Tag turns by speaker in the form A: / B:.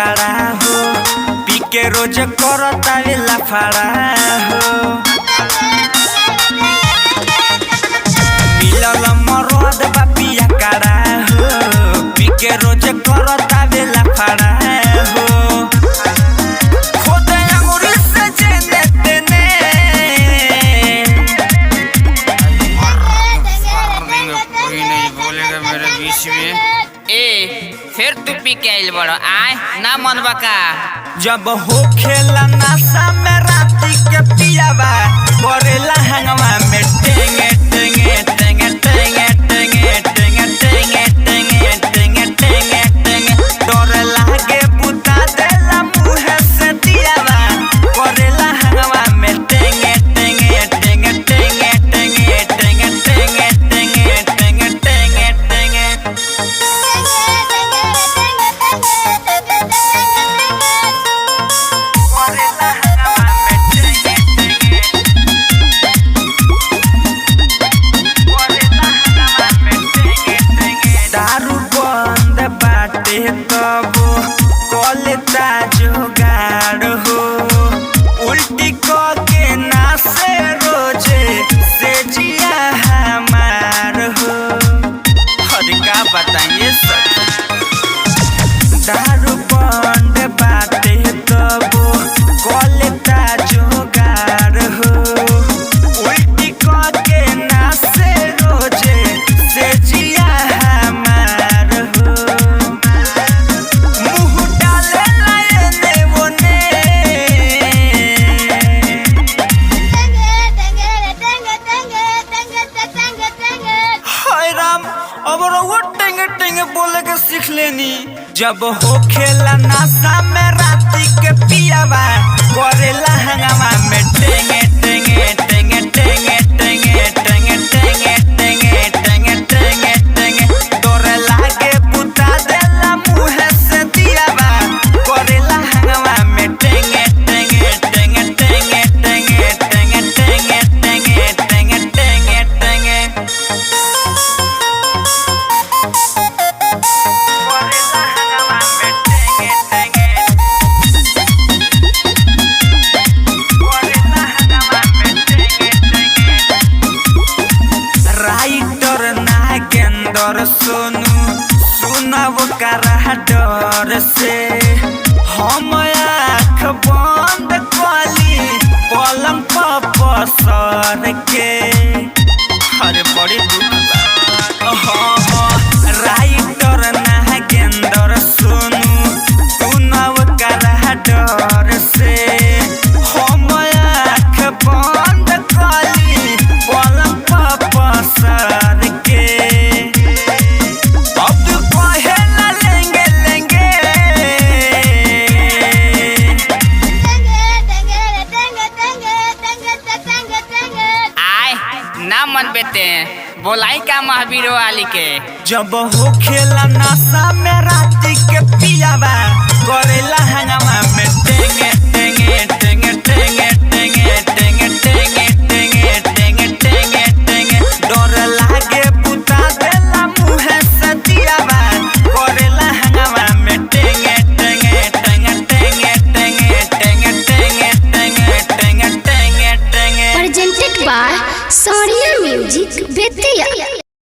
A: अकाड़ा हो, पी के रोज करता लफड़ा हो। मिलल मरद बापी अकाड़ा हो, पी के रोज करता लफड़ा हो। खुद अंगूरी से जेने तेने
B: कोई नहीं बोलेगा मेरे बीच में। ए फिर तू पी के आइल बड़ो आय ना मनवा का।
A: जब हो खेला नशा में राती के पियावा करेला हंगवा में टेंगे टेंगे टेंगे टेंगे टेंगे टेंगे टेंगे टेंगे टेंगे टेंगे टेंगे डर लागे बुता देला मुँह से दियावा करेला हंगवा में टेंगे टेंगे टेंगे टेंगे टेंगे टेंगे टेंगे टेंगे टेंगे टेंगे टेंगे। दारू बंद बाटे तब कलेता जोगाड़ हो, उल्टी क के नासे रोजे से जिया हमार हो। हर का बताइए सब दारू बंद बाटे तब कलेता जोगाड़ हो, उल्टी क के नासे रोजे से जिया हमार हो। मुँह डाले लायने वोने हाय राम अब रउआ टेंगे टेंगे बोले के सीख लेनी। जब हो खेला नशा में राती के पियावा करेला हंगामा में टेंगे टेंगे टेंगे टेंगे टेंगे टेंगे टेंगे टेंगे टेंगे टेंगे टेंगे डर लागे बुता देला मुँह से दियावा करेला हंगामा में टेंगे टेंगे टेंगे टेंगे टेंगे टेंगे टेंगे टेंगे टेंगे टेंगे टेंगे। राइटर नागेंद्र सोनू सुनब करा डर से हम आँख बंद कली पलंग पर पसर के। अरे बड़ी दुख बा। राइटर नागेंद्र सोनू सुनब करा डर से हम आँख बंद कली पलंग पर पसर के। अब तू कहे ना लेंगे लेंगे
B: आय ना मन बेते बोलाई का महावीरो वाली के।
A: जब हो खेला नशा में राती के पियावा करेला हंगामा में टेंगे